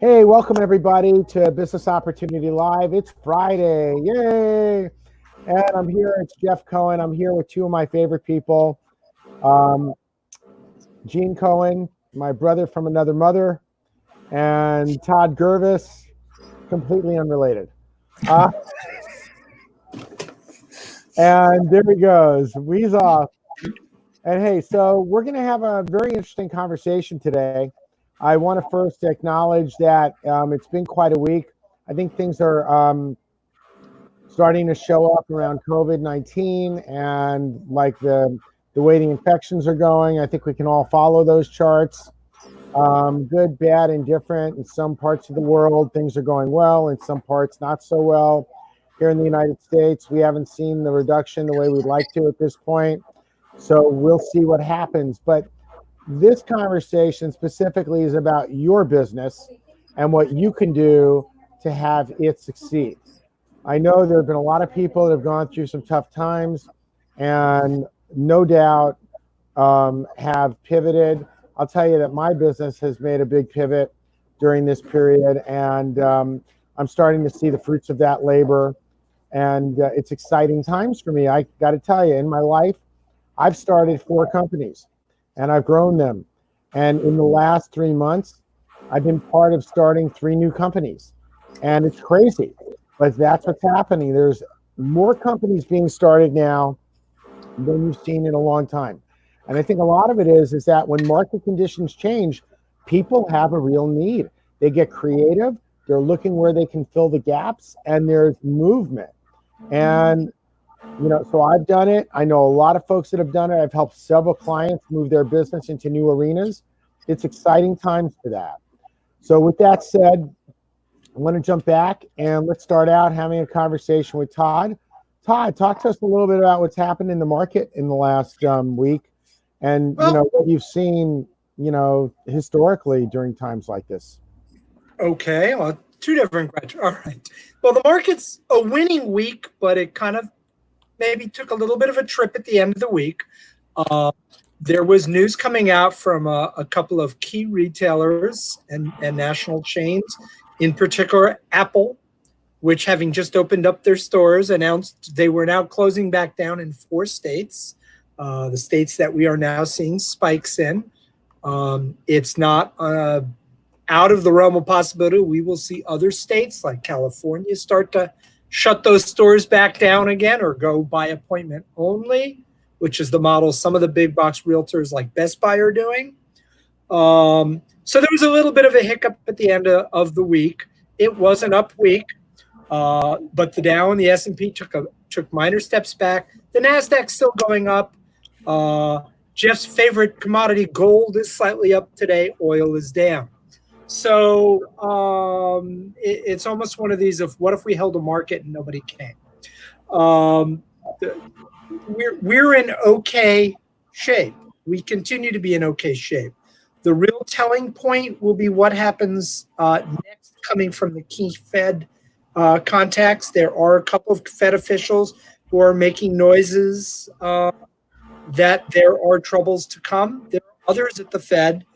Hey, welcome everybody to Business Opportunity Live. It's Friday, yay! And I'm here, it's Jeff Cohen. I'm here with two of my favorite people. Gene Cohen, my brother from another mother, and Todd Gurvis, completely unrelated. And there he goes, we's off. And hey, so we're gonna have a very interesting conversation today. I want to first acknowledge that it's been quite a week. I think things are starting to show up around COVID-19 and like the way the infections are going. I think we can all follow those charts. Good, bad, indifferent. In some parts of the world, things are going well. In some parts, not so well. Here in the United States, we haven't seen the reduction the way we'd like to at this point. So we'll see what happens. But this conversation specifically is about your business and what you can do to have it succeed. I know there have been a lot of people that have gone through some tough times and no doubt have pivoted. I'll tell you that my business has made a big pivot during this period, and I'm starting to see the fruits of that labor. And it's exciting times for me. I got to tell you, in my life, I've started 4 companies and I've grown them. And in the last 3 months, I've been part of starting 3 new companies. And it's crazy, but that's what's happening. There's more companies being started now than you've seen in a long time. And I think a lot of it is that when market conditions change, people have a real need. They get creative, they're looking where they can fill the gaps, and there's movement. And so I've done it. I know a lot of folks that have done it. I've helped several clients move their business into new arenas. It's exciting times for that. So with that said, I want to jump back and let's start out having a conversation with Todd. Todd, talk to us a little bit about what's happened in the market in the last week and, what you've seen, historically during times like this. Okay, well, 2 different questions. All right. Well, the market's a winning week, but it kind of maybe took a little bit of a trip at the end of the week. There was news coming out from a couple of key retailers and national chains, in particular Apple, which having just opened up their stores, announced they were now closing back down in 4 states, the states that we are now seeing spikes in. It's not out of the realm of possibility. We will see other states like California start to shut those stores back down again or go by appointment only, which is the model some of the big box realtors like Best Buy are doing. So there was a little bit of a hiccup at the end of the week. It was an up week, but the Dow and the S&P took minor steps back. The NASDAQ's still going up. Jeff's favorite commodity, gold, is slightly up today. Oil is down. So it's almost one of these of what if we held a market and nobody came? We're in okay shape. We continue to be in okay shape. The real telling point will be what happens next coming from the key Fed contacts. There are a couple of Fed officials who are making noises that there are troubles to come. There are others at the Fed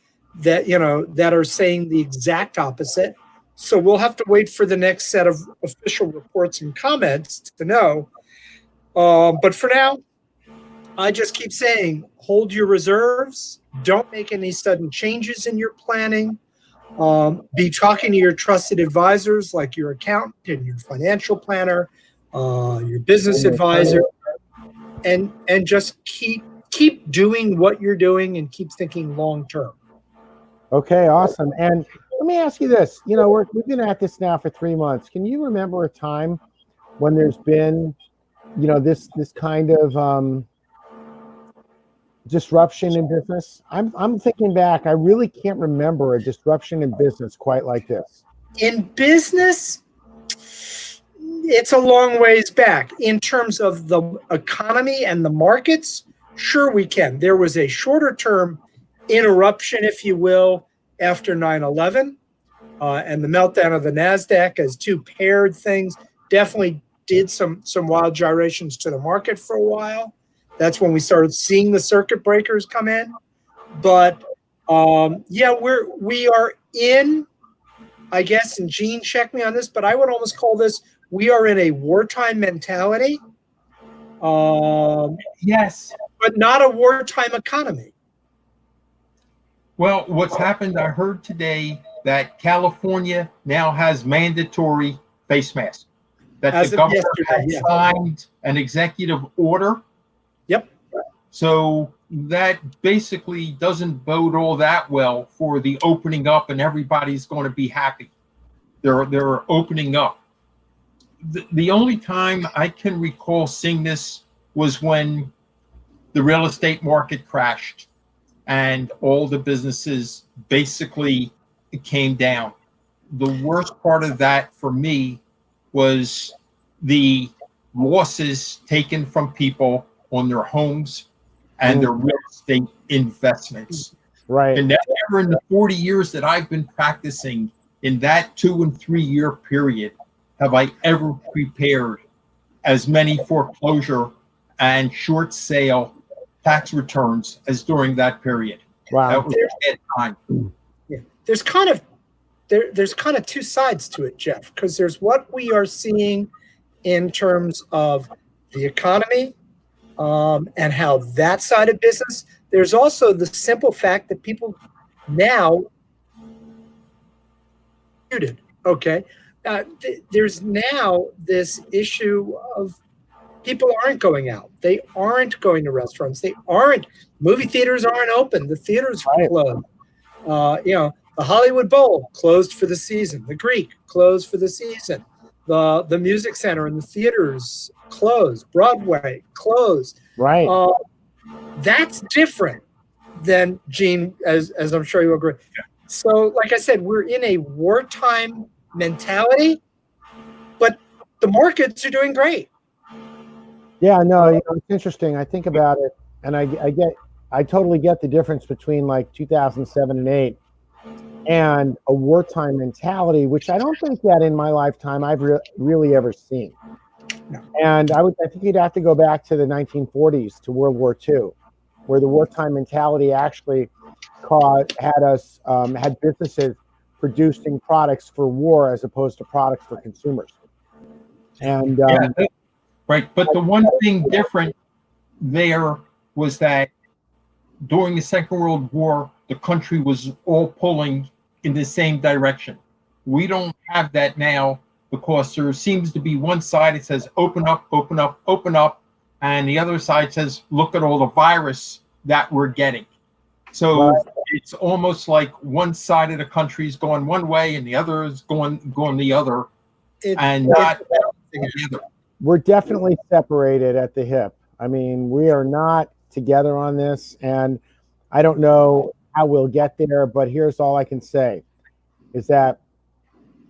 that that are saying the exact opposite. So we'll have to wait for the next set of official reports and comments to know. But for now, I just keep saying, hold your reserves. Don't make any sudden changes in your planning. Be talking to your trusted advisors like your accountant and your financial planner, your business advisor, and just keep doing what you're doing and keep thinking long term. Okay, awesome. And let me ask you this. We've been at this now for 3 months. Can you remember a time when there's been, this kind of disruption in business? I'm thinking back. I really can't remember a disruption in business quite like this. In business, it's a long ways back. In terms of the economy and the markets, sure we can. There was a shorter term interruption, if you will, after 9/11 and the meltdown of the NASDAQ as 2 paired things definitely did some wild gyrations to the market for a while. That's when we started seeing the circuit breakers come in. But we are in I guess, and Gene, check me on this, but I would almost call this, we are in a wartime mentality. Yes. But not a wartime economy. Well, what's happened, I heard today that California now has mandatory face masks. That As the of governor yesterday, has signed an executive order. Yep. So that basically doesn't bode all that well for the opening up, and everybody's going to be happy. They're opening up. The only time I can recall seeing this was when the real estate market crashed and all the businesses basically came down. The worst part of that for me was the losses taken from people on their homes and their real estate investments. Right. And never in the 40 years that I've been practicing, in that 2 and 3 year period, have I ever prepared as many foreclosure and short sale tax returns as during that period. Wow. That was a bad time. Yeah. There's kind of two sides to it, Jeff, because there's what we are seeing in terms of the economy and how that side of business. There's also the simple fact that people now muted. Okay. There's now this issue of people aren't going out. They aren't going to restaurants. Movie theaters aren't open. The theaters are closed. The Hollywood Bowl closed for the season. The Greek closed for the season. The Music Center and the theaters closed. Broadway closed. Right. That's different than, Gene, as I'm sure you'll agree. Yeah. So, like I said, we're in a wartime mentality, but the markets are doing great. Yeah, no, it's interesting. I think about it, and I totally get the difference between like 2007 and 8 and a wartime mentality, which I don't think that in my lifetime I've really ever seen. No. And I think you'd have to go back to the 1940s, to World War II, where the wartime mentality actually had businesses producing products for war as opposed to products for consumers. And right. But the one thing different there was that during the Second World War, the country was all pulling in the same direction. We don't have that now because there seems to be one side that says open up, open up, open up, and the other side says look at all the virus that we're getting. So it's almost like one side of the country is going one way and the other is going the other, not together. We're definitely separated at the hip. I mean, we are not together on this, and I don't know how we'll get there, but here's all I can say is that,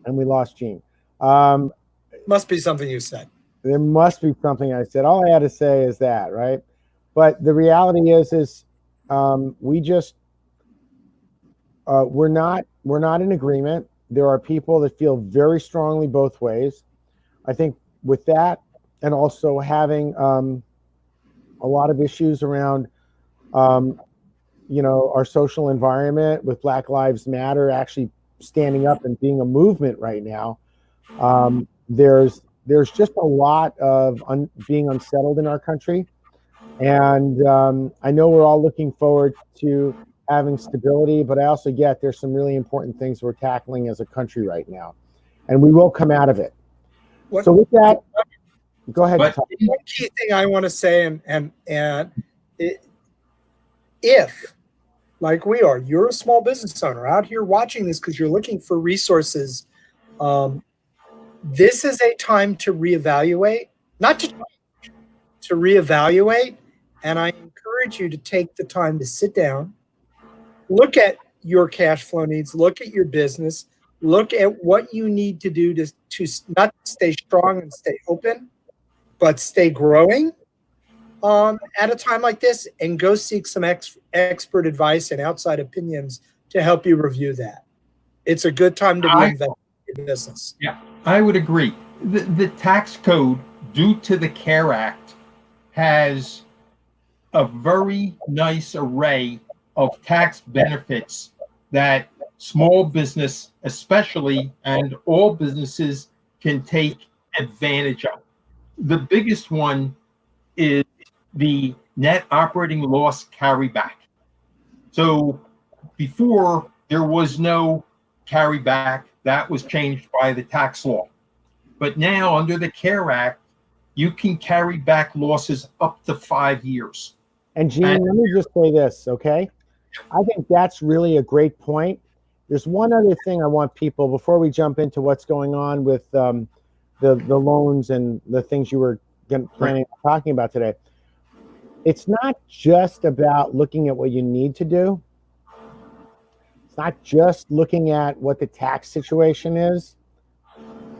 and we lost Gene. Must be something you said. There must be something I said. All I had to say is that, right? But the reality is we just we're not in agreement. There are people that feel very strongly both ways. I think with that, and also having a lot of issues around our social environment, with Black Lives Matter actually standing up and being a movement right now. There's just a lot of being unsettled in our country. And I know we're all looking forward to having stability, but I also get there's some really important things we're tackling as a country right now, and we will come out of it. So with that, go ahead. But one key thing I want to say, if, like we are, you're a small business owner out here watching this because you're looking for resources, this is a time to reevaluate, not to reevaluate. And I encourage you to take the time to sit down, look at your cash flow needs, look at your business, look at what you need to do to not stay strong and stay open, but stay growing at a time like this, and go seek some expert advice and outside opinions to help you review that. It's a good time to be investing in business. Yeah, I would agree. The tax code, due to the CARE Act, has a very nice array of tax benefits that small business especially, and all businesses can take advantage of. The biggest one is the net operating loss carryback. So before, there was no carryback. That was changed by the tax law. But now, under the CARE Act, you can carry back losses up to 5 years. And Gene, let me just say this, okay? I think that's really a great point. There's one other thing I want people, before we jump into what's going on with the loans and the things you were planning on talking about today. It's not just about looking at what you need to do. It's not just looking at what the tax situation is.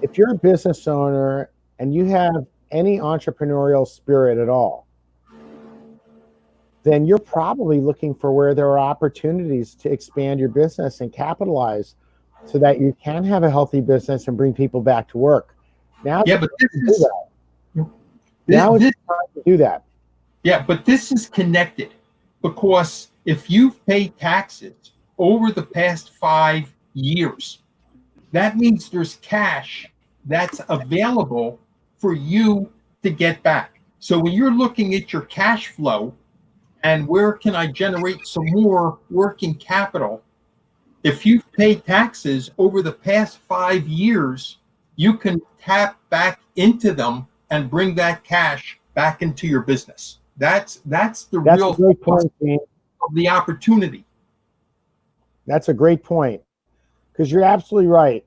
If you're a business owner and you have any entrepreneurial spirit at all, then you're probably looking for where there are opportunities to expand your business and capitalize so that you can have a healthy business and bring people back to work. Now, yeah, but this is time to do that. Yeah, but this is connected, because if you've paid taxes over the past 5 years, that means there's cash that's available for you to get back. So when you're looking at your cash flow and where can I generate some more working capital, if you've paid taxes over the past 5 years, you can tap back into them and bring that cash back into your business. That's the real great point, Gene. Of the opportunity. That's a great point, because you're absolutely right.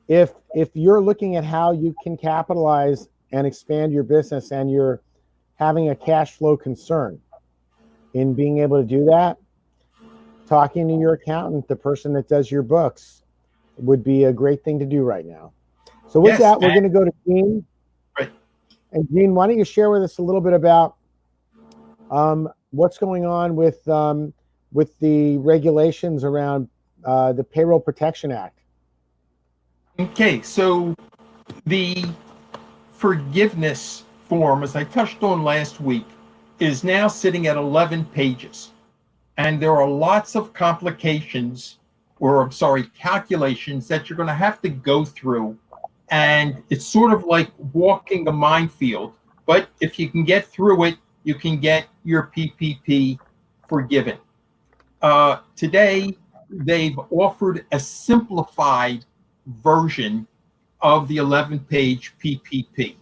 If you're looking at how you can capitalize and expand your business and you're having a cash flow concern in being able to do that, talking to your accountant, the person that does your books, would be a great thing to do right now. So with that, we're going to go to Gene. Right. And Gene, why don't you share with us a little bit about what's going on with the regulations around the Payroll Protection Act? Okay, so the forgiveness form, as I touched on last week, is now sitting at 11 pages. And there are lots of calculations that you're going to have to go through. And it's sort of like walking a minefield. But if you can get through it, you can get your PPP forgiven. Today, they've offered a simplified version of the 11-page PPP.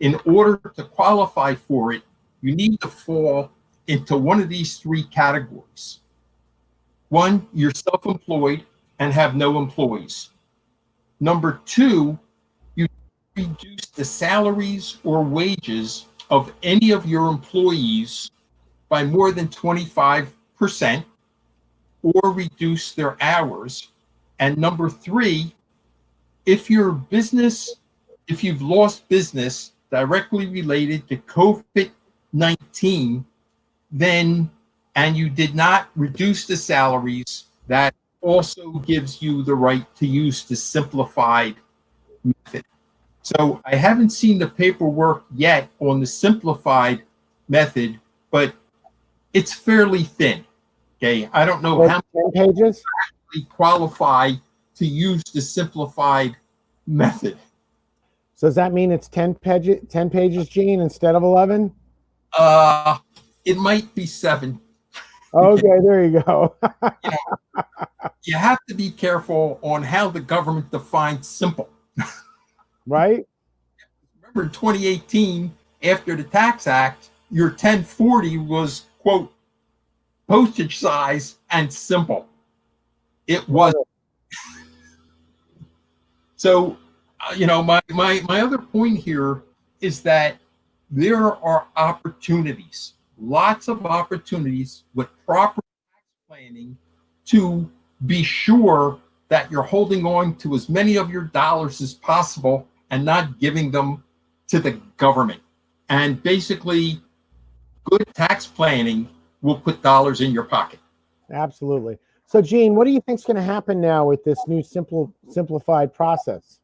In order to qualify for it, you need to fall into one of these three categories. One, you're self-employed and have no employees. Number two, you reduce the salaries or wages of any of your employees by more than 25%, or reduce their hours. And number three, if you've lost business directly related to COVID-19, and you did not reduce the salaries, that also gives you the right to use the simplified method. So I haven't seen the paperwork yet on the simplified method, but it's fairly thin. Okay, I don't know how many pages actually qualify to use the simplified method. So does that mean it's 10 pages, Gene, instead of 11? It might be 7. Okay, there you go. You have to be careful on how the government defines simple. Right? Remember, in 2018, after the Tax Act, your 1040 was, quote, postage size and simple. It was. So, my other point here is that there are opportunities, lots of opportunities with proper tax planning to be sure that you're holding on to as many of your dollars as possible and not giving them to the government. And basically, good tax planning will put dollars in your pocket. Absolutely. So, Gene, what do you think is going to happen now with this new simplified process?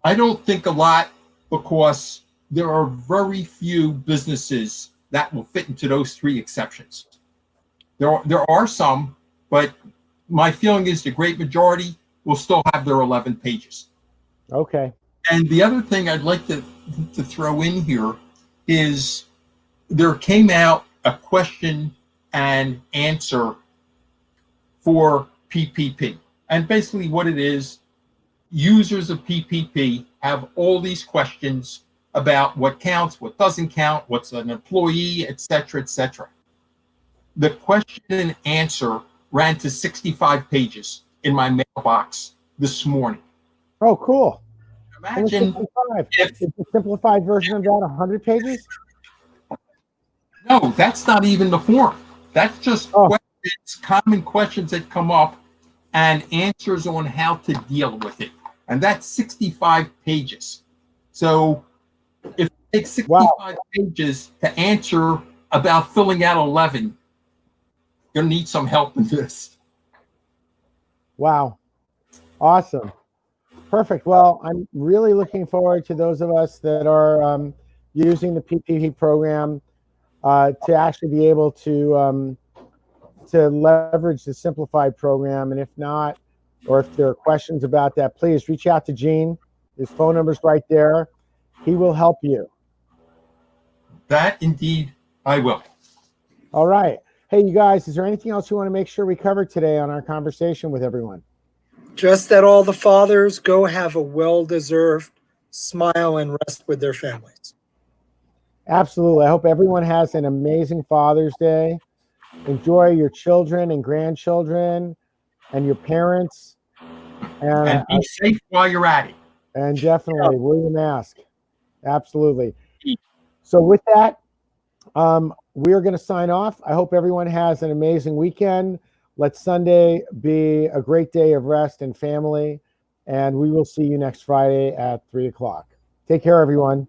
I don't think a lot, because there are very few businesses that will fit into those three exceptions. There are some, but my feeling is the great majority will still have their 11 pages. Okay. And the other thing I'd like to throw in here is there came out a question and answer for PPP. And basically what it is, users of PPP have all these questions about what counts, what doesn't count, what's an employee, et cetera, et cetera. The question and answer ran to 65 pages in my mailbox this morning. Oh, cool. Imagine if the simplified version of that 100 pages? No, that's not even the form. That's just questions, common questions that come up and answers on how to deal with it. And that's 65 pages. So if it takes 65 pages to answer about filling out 11, you're going to need some help in this. Wow. Awesome. Perfect. Well, I'm really looking forward to those of us that are using the PPP program to actually be able to leverage the simplified program. And if not, or if there are questions about that, please reach out to Gene. His phone number's right there. He will help you. That indeed I will. All right. Hey, you guys, is there anything else you want to make sure we cover today on our conversation with everyone? Just that all the fathers go have a well-deserved smile and rest with their families. Absolutely. I hope everyone has an amazing Father's Day. Enjoy your children and grandchildren and your parents. And be safe while you're at it. And definitely wear your mask. Absolutely. So with that, we are going to sign off. I hope everyone has an amazing weekend. Let Sunday be a great day of rest and family. And we will see you next Friday at 3 o'clock. Take care, everyone.